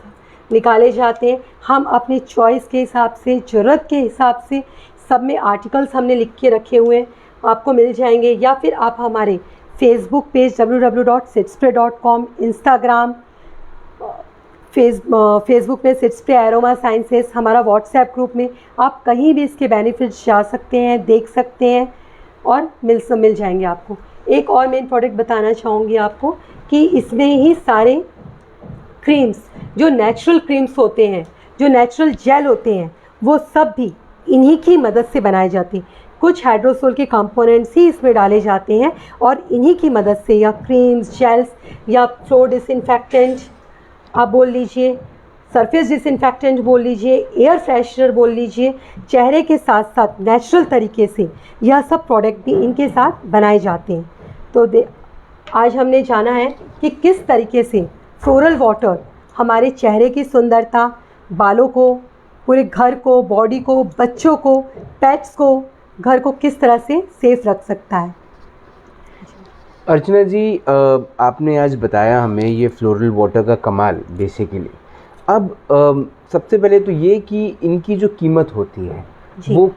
निकाले जाते हैं। हम अपनी चॉइस के हिसाब से, ज़रूरत के हिसाब से, सब में आर्टिकल्स हमने लिख के रखे हुए हैं, आपको मिल जाएंगे। या फिर आप हमारे Facebook page www.sitspray.com, Instagram, Facebook में सिटस्प्रे एरोमा साइंसेस, हमारा व्हाट्सएप ग्रुप में आप कहीं भी इसके बेनिफिट्स जा सकते हैं, देख सकते हैं और मिल जाएंगे आपको। एक और मेन प्रोडक्ट बताना चाहूँगी आपको कि इसमें ही सारे क्रीम्स, जो नेचुरल क्रीम्स होते हैं, जो नेचुरल जेल होते हैं, वो सब भी इन्हीं की मदद से बनाए जाते हैं। कुछ हाइड्रोसोल के कंपोनेंट्स ही इसमें डाले जाते हैं और इन्हीं की मदद से या क्रीम्स, जेल्स या फ्लोर डिसइंफेक्टेंट आप बोल लीजिए, सरफेस डिसइंफेक्टेंट बोल लीजिए, एयर फ्रेशनर बोल लीजिए, चेहरे के साथ साथ नेचुरल तरीके से यह सब प्रोडक्ट भी इनके साथ बनाए जाते हैं। तो आज हमने जाना है कि किस तरीके से फ्लोरल वाटर हमारे चेहरे की सुंदरता, बालों को, पूरे घर को, बॉडी को, बच्चों को, पेट्स को, घर को किस तरह से सेफ रख सकता है। अर्चना जी, आपने आज बताया हमें ये फ्लोरल वाटर का कमाल बेसिकली। अब सबसे पहले तो ये कि इनकी जो कीमत होती है वो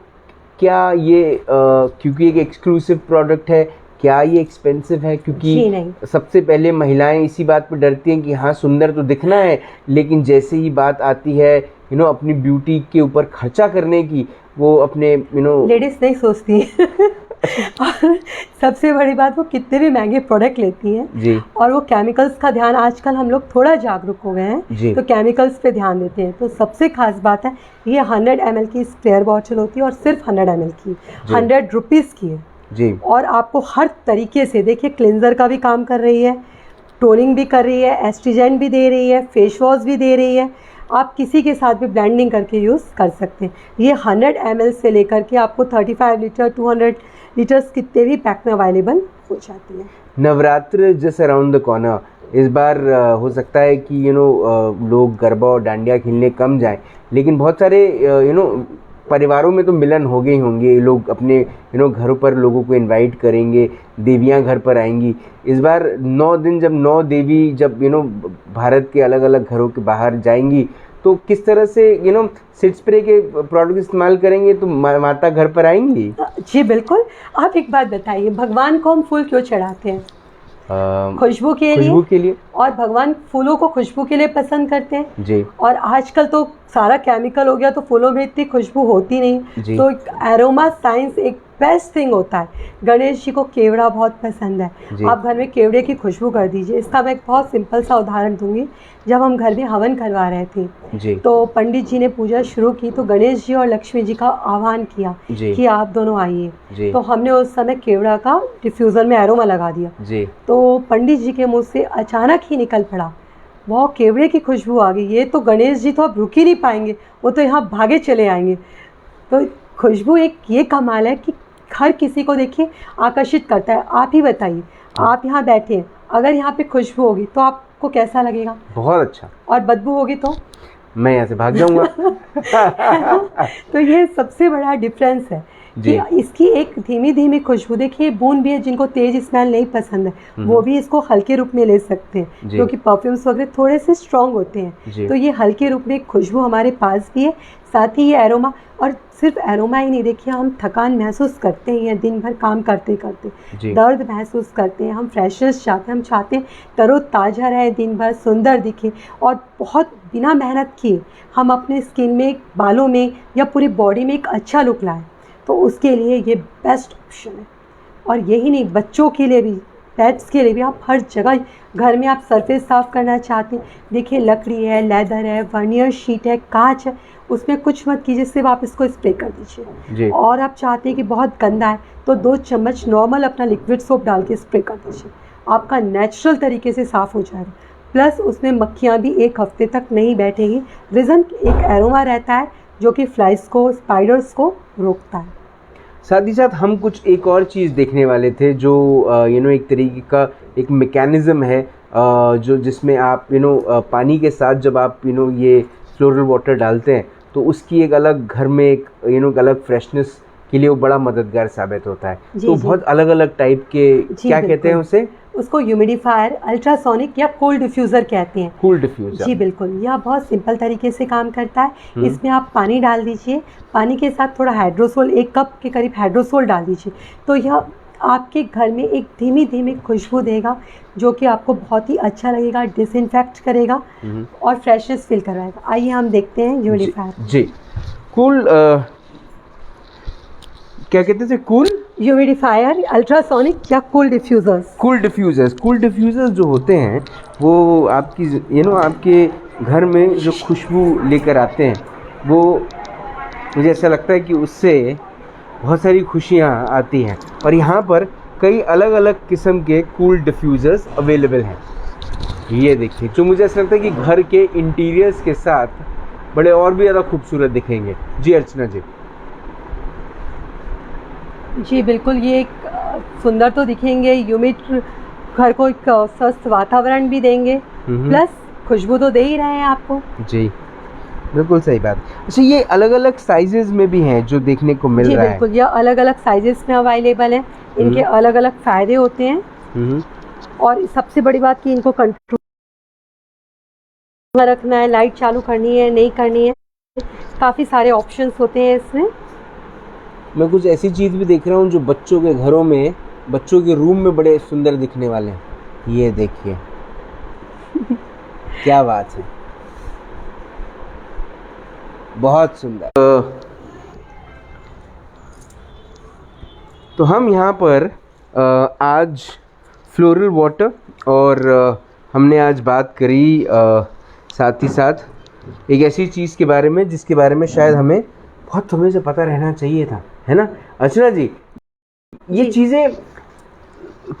क्या ये क्योंकि एक एक्सक्लूसिव प्रोडक्ट है, क्या ये एक्सपेंसिव है? क्योंकि सबसे पहले महिलाएं इसी बात पर डरती हैं कि हाँ सुंदर तो दिखना है, लेकिन जैसे ही बात आती है अपनी ब्यूटी के ऊपर खर्चा करने की, वो अपने लेडीज़ नहीं सोचती और सबसे बड़ी बात वो कितने भी महंगे प्रोडक्ट लेती हैं जी, और वो केमिकल्स का ध्यान, आजकल हम लोग थोड़ा जागरूक हो गए हैं तो केमिकल्स पे ध्यान देते हैं। तो सबसे खास बात है ये 100 ml की स्प्रेयर बॉटल होती है और सिर्फ 100 ml की 100 रुपीज़ की है जी, और आपको हर तरीके से देखिए क्लिनजर का भी काम कर रही है, टोनिंग भी कर रही है, एस्ट्रीजेंट भी दे रही है, फेस वॉश भी दे रही है, आप किसी के साथ भी ब्लेंडिंग करके यूज़ कर सकते हैं। ये 100 ml से लेकर के आपको 35 लीटर 200 लीटर्स कितने भी पैक में अवेलेबल हो जाती है। Navratra just around the corner, इस बार हो सकता है कि लोग गरबा और डांडिया खेलने कम जाएं, लेकिन बहुत सारे परिवारों में तो मिलन हो गए ही होंगे। लोग अपने घरों पर लोगों को इनवाइट करेंगे, देवियां घर पर आएंगी। इस बार 9 दिन जब 9 देवी जब भारत के अलग अलग घरों के बाहर जाएंगी, तो किस तरह से सिट स्प्रे के प्रोडक्ट इस्तेमाल करेंगे तो माता घर पर आएंगी? जी बिल्कुल। आप एक बात बताइए, भगवान को हम फूल क्यों चढ़ाते हैं? खुशबू के लिए। और भगवान फूलों को खुशबू के लिए पसंद करते हैं जी। और आजकल तो सारा केमिकल हो गया तो फूलों में इतनी खुशबू होती नहीं, तो एरोमा साइंस एक बेस्ट थिंग होता है। गणेश जी को केवड़ा बहुत पसंद है, आप घर में केवड़े की खुशबू कर दीजिए। इसका मैं एक बहुत सिंपल सा उदाहरण दूंगी। जब हम घर में हवन करवा रहे थे जी, तो पंडित जी ने पूजा शुरू की तो गणेश जी और लक्ष्मी जी का आह्वान किया कि आप दोनों आइए, तो हमने उस समय केवड़ा का डिफ्यूज़र में एरोमा लगा दिया जी। तो पंडित जी के मुंह से अचानक ही निकल पड़ा, वो केवड़े की खुशबू आ गई। ये तो गणेश जी तो अब रुक ही नहीं पाएंगे, वो तो यहाँ भागे चले आएंगे। तो खुशबू एक ये कमाल है कि हर किसी को देखिए आकर्षित करता है। आप ही बताइए, आप यहाँ बैठे हैं, अगर यहाँ पे खुशबू होगी तो आपको कैसा लगेगा? बहुत अच्छा। और बदबू होगी तो मैं यहाँ से भाग जाऊंगा। तो ये सबसे बड़ा डिफरेंस है कि इसकी एक धीमी धीमी खुशबू। देखिए बूंद भी है जिनको तेज स्मेल नहीं पसंद है, वो भी इसको हल्के रूप में ले सकते हैं, क्योंकि परफ्यूम्स वगैरह थोड़े से स्ट्रॉन्ग होते हैं। तो ये हल्के रूप में खुशबू हमारे पास भी है, साथ ही ये एरोमा। और सिर्फ एरोमा ही नहीं, देखिए हम थकान महसूस करते हैं दिन भर काम करते करते, दर्द महसूस करते हैं, हम फ्रेशनेस चाहते हैं, हम चाहते हैं तरोताज़ा रहे, दिन भर सुंदर दिखे, और बहुत बिना मेहनत किए हम अपने स्किन में, बालों में या पूरी बॉडी में एक अच्छा लुक लाएं। तो उसके लिए ये बेस्ट ऑप्शन है। और यही नहीं, बच्चों के लिए भी, पेट्स के लिए भी। आप हर जगह घर में आप सरफेस साफ़ करना चाहते हैं, देखिए लकड़ी है, लेदर है, वर्नियर शीट है, कांच है, उसमें कुछ मत कीजिए, सिर्फ आप इसको स्प्रे कर दीजिए। और आप चाहते हैं कि बहुत गंदा है तो 2 चम्मच नॉर्मल अपना लिक्विड सोप डाल के स्प्रे कर दीजिए, आपका नेचुरल तरीके से साफ़ हो जाएगा। प्लस उसमें मक्खियाँ भी 1 हफ्ते तक नहीं बैठेंगी। रीज़न एक एरोमा रहता है जो कि फ्लाइज को, स्पाइडर्स को रोकता है। साथ ही साथ हम कुछ एक और चीज़ देखने वाले थे जो एक तरीके का एक मैकेनिज़्म है जो जिसमें आप पानी के साथ जब आप ये फ्लोरल वाटर डालते हैं तो उसकी एक अलग घर में एक अलग फ्रेशनेस के लिए वो बड़ा मददगार साबित होता है। तो बहुत अलग अलग टाइप के क्या कहते हैं उसे? उसको ह्यूमिडिफायर, अल्ट्रासोनिक या कूल डिफ्यूज़र कहते हैं। कूल डिफ्यूज़र, जी बिल्कुल। यह बहुत सिंपल तरीके से काम करता है। इसमें आप पानी डाल दीजिए, पानी के साथ थोड़ा हाइड्रोसोल, 1 कप के करीब हाइड्रोसोल डाल दीजिए, तो यह आपके घर में एक धीमी धीमी खुशबू देगा जो कि आपको बहुत ही अच्छा लगेगा, डिसइंफेक्ट करेगा और फ्रेशनेस फील करवाएगा। आइए हम देखते हैं ह्यूमिडिफायर। जी कूल क्या कहते थे? कूल ह्यूमिडिफायर, अल्ट्रासोनिक या कूल डिफ्यूज़र्स। कूल डिफ्यूज़र्स जो होते हैं वो आपकी आपके घर में जो खुशबू लेकर आते हैं, वो मुझे ऐसा लगता है कि उससे बहुत सारी खुशियाँ आती हैं। और यहाँ पर कई अलग अलग किस्म के कूल डिफ्यूज़र्स अवेलेबल हैं। ये देखिए, जो मुझे ऐसा लगता है कि घर के इंटीरियर्स के साथ बड़े और भी ज़्यादा खूबसूरत दिखेंगे। जी अर्चना जी। जी बिल्कुल, ये एक सुंदर तो दिखेंगे, ह्यूमिड घर को एक स्वस्थ वातावरण भी देंगे, प्लस खुशबू तो दे ही रहे हैं आपको। जी बिल्कुल सही बात। अच्छा, ये अलग अलग साइजेस में भी हैं जो देखने को मिल रहा है। जी बिल्कुल, ये अलग अलग साइजेस में अवेलेबल हैं। इनके अलग अलग फ़ायदे होते हैं और सबसे बड़ी बात कि इनको कंट्रोल में रखना है, लाइट चालू करनी है, नहीं करनी है, काफ़ी सारे ऑप्शंस होते हैं इसमें। मैं कुछ ऐसी चीज़ भी देख रहा हूँ जो बच्चों के घरों में, बच्चों के रूम में बड़े सुंदर दिखने वाले हैं। ये देखिए क्या बात है, बहुत सुंदर। तो हम यहाँ पर आज फ्लोरल वाटर और हमने आज बात करी साथ ही साथ एक ऐसी चीज़ के बारे में जिसके बारे में शायद हमें बहुत समय से पता रहना चाहिए था, है ना अर्चना जी? ये चीज़ें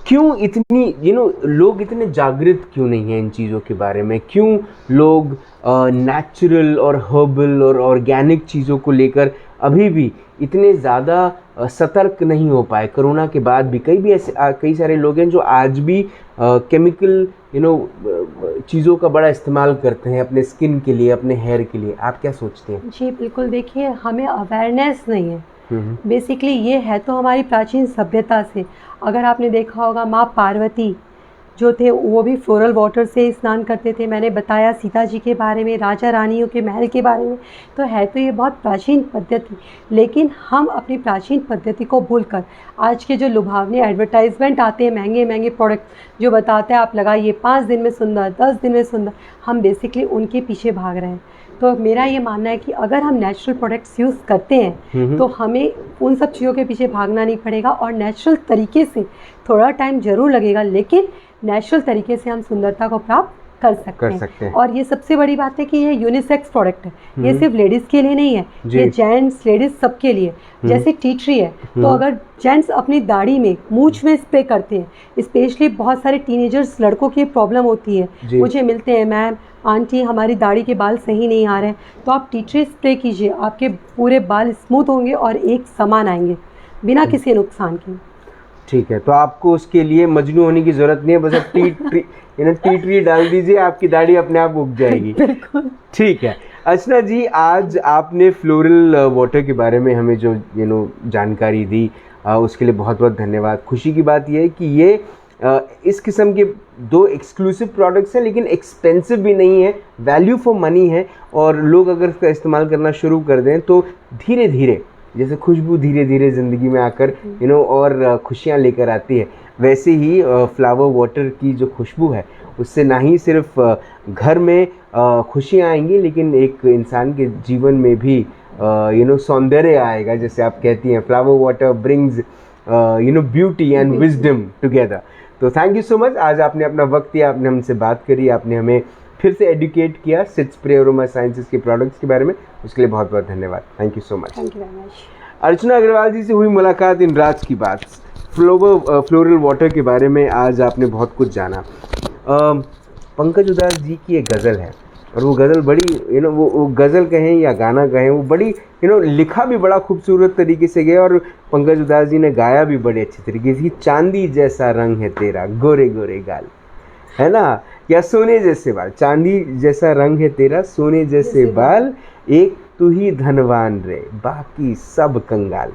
क्यों इतनी लोग इतने जागृत क्यों नहीं हैं इन चीज़ों के बारे में? क्यों लोग नेचुरल और हर्बल और ऑर्गेनिक चीज़ों को लेकर अभी भी इतने ज़्यादा सतर्क नहीं हो पाए? कोरोना के बाद भी कई सारे लोग हैं जो आज भी केमिकल चीज़ों का बड़ा इस्तेमाल करते हैं अपने स्किन के लिए, अपने हेयर के लिए। आप क्या सोचते हैं? जी बिल्कुल, देखिए हमें अवेयरनेस नहीं है। बेसिकली ये है तो हमारी प्राचीन सभ्यता से। अगर आपने देखा होगा, माँ पार्वती जो थे वो भी फ्लोरल वाटर से स्नान करते थे। मैंने बताया सीता जी के बारे में, राजा रानियों के महल के बारे में। तो है तो ये बहुत प्राचीन पद्धति, लेकिन हम अपनी प्राचीन पद्धति को भूलकर आज के जो लुभावने एडवर्टाइजमेंट आते हैं, महंगे महंगे प्रोडक्ट जो बताते हैं आप लगाइए 5 दिन में सुंदर, 10 दिन में सुंदर, हम बेसिकली उनके पीछे भाग रहे हैं। तो मेरा ये मानना है कि अगर हम नेचुरल प्रोडक्ट्स यूज़ करते हैं तो हमें उन सब चीज़ों के पीछे भागना नहीं पड़ेगा और नेचुरल तरीके से, थोड़ा टाइम ज़रूर लगेगा लेकिन नेचुरल तरीके से हम सुंदरता को प्राप्त कर सकते हैं। और ये सबसे बड़ी बात है कि ये यूनिसेक्स प्रोडक्ट है, ये सिर्फ लेडीज़ के लिए नहीं है, ये जेंट्स लेडीज़ सबके लिए। जैसे टी ट्री है, तो अगर जेंट्स अपनी दाढ़ी में, मूंछ में स्प्रे करते हैं, स्पेशली बहुत सारे टीनेजर्स लड़कों की प्रॉब्लम होती है, मुझे मिलते हैं, मैम आंटी हमारी दाढ़ी के बाल सही नहीं आ रहे हैं, तो आप टी ट्री स्प्रे कीजिए, आपके पूरे बाल स्मूथ होंगे और एक समान आएंगे बिना किसी नुकसान के। ठीक है, तो आपको उसके लिए मजनू होने की ज़रूरत नहीं है, बस आप टी ट्री डाल दीजिए, आपकी दाढ़ी अपने आप उग जाएगी। बिल्कुल ठीक है। अर्चना जी, आज आपने फ्लोरल वाटर के बारे में हमें जो जानकारी दी, उसके लिए बहुत बहुत धन्यवाद। खुशी की बात यह है कि ये इस किस्म के 2 एक्सक्लूसिव प्रोडक्ट्स हैं, लेकिन एक्सपेंसिव भी नहीं है, वैल्यू फॉर मनी है। और लोग अगर इसका इस्तेमाल करना शुरू कर दें तो धीरे धीरे, जैसे खुशबू धीरे धीरे ज़िंदगी में आकर और खुशियाँ लेकर आती है, वैसे ही फ्लावर वाटर की जो खुशबू है उससे ना ही सिर्फ घर में खुशियाँ आएंगी, लेकिन एक इंसान के जीवन में भी सौंदर्य आएगा। जैसे आप कहती हैं, flower water brings beauty and wisdom together. तो थैंक यू सो मच। आज आपने अपना वक्त दिया, आपने हमसे बात करी, आपने हमें फिर से एडुकेट किया सिड स्प्रे अरोमा साइंसेस के प्रोडक्ट्स के बारे में। उसके लिए बहुत बहुत धन्यवाद। Thank you so much. Thank you very much. Archana Agarwal ji से हुई मुलाकात इन राज की बात, फ्लोरल वाटर के बारे में आज आपने बहुत कुछ जाना। पंकज उधास जी की एक गज़ल है और वो गज़ल बड़ी वो गज़ल कहें या गाना कहें, वो बड़ी लिखा भी बड़ा खूबसूरत तरीके से गया और पंकज उधास जी ने गाया भी बड़े अच्छे तरीके से। चांदी जैसा रंग है तेरा, गोरे गोरे गाल, है ना, या सोने जैसे बाल। चांदी जैसा रंग है तेरा, सोने जैसे बाल, एक तू ही धनवान रे, बाकी सब कंगाल।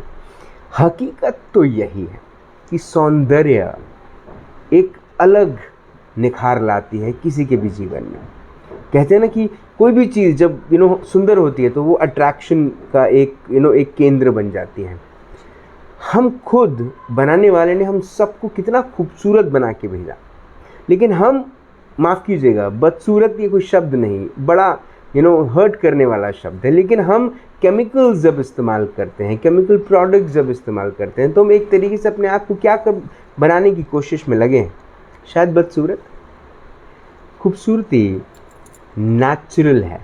हकीकत तो यही है कि सौंदर्य एक अलग निखार लाती है किसी के भी जीवन में। कहते हैं ना कि कोई भी चीज़ जब सुंदर होती है तो वो अट्रैक्शन का एक केंद्र बन जाती है। हम खुद बनाने वाले ने हम सबको कितना खूबसूरत बना के भेजा, लेकिन हम, माफ़ कीजिएगा, बदसूरत ये कोई शब्द नहीं, बड़ा हर्ट करने वाला शब्द है, लेकिन हम केमिकल्स जब इस्तेमाल करते हैं, केमिकल प्रोडक्ट्स जब इस्तेमाल करते हैं, तो हम एक तरीके से अपने आप को क्या बनाने की कोशिश में लगे हैं, शायद बदसूरत। खूबसूरती नेचुरल है,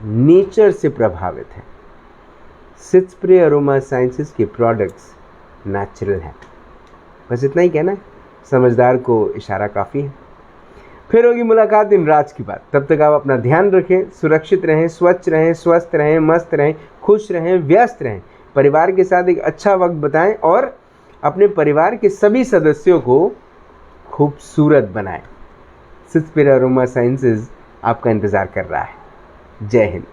नेचर से प्रभावित है। सिट स्प्रे अरोमा साइंसेज के प्रोडक्ट्स नेचुरल हैं। बस इतना ही कहना है, समझदार को इशारा काफ़ी है। फिर होगी मुलाकात दिन राज की बात। तब तक आप अपना ध्यान रखें, सुरक्षित रहें, स्वच्छ रहें, स्वस्थ रहें, मस्त रहें, खुश रहें, व्यस्त रहें, परिवार के साथ एक अच्छा वक्त बिताएं और अपने परिवार के सभी सदस्यों को खूबसूरत बनाएं। सिट स्प्रे अरोमा साइंसेज आपका इंतज़ार कर रहा है। जय हिंद।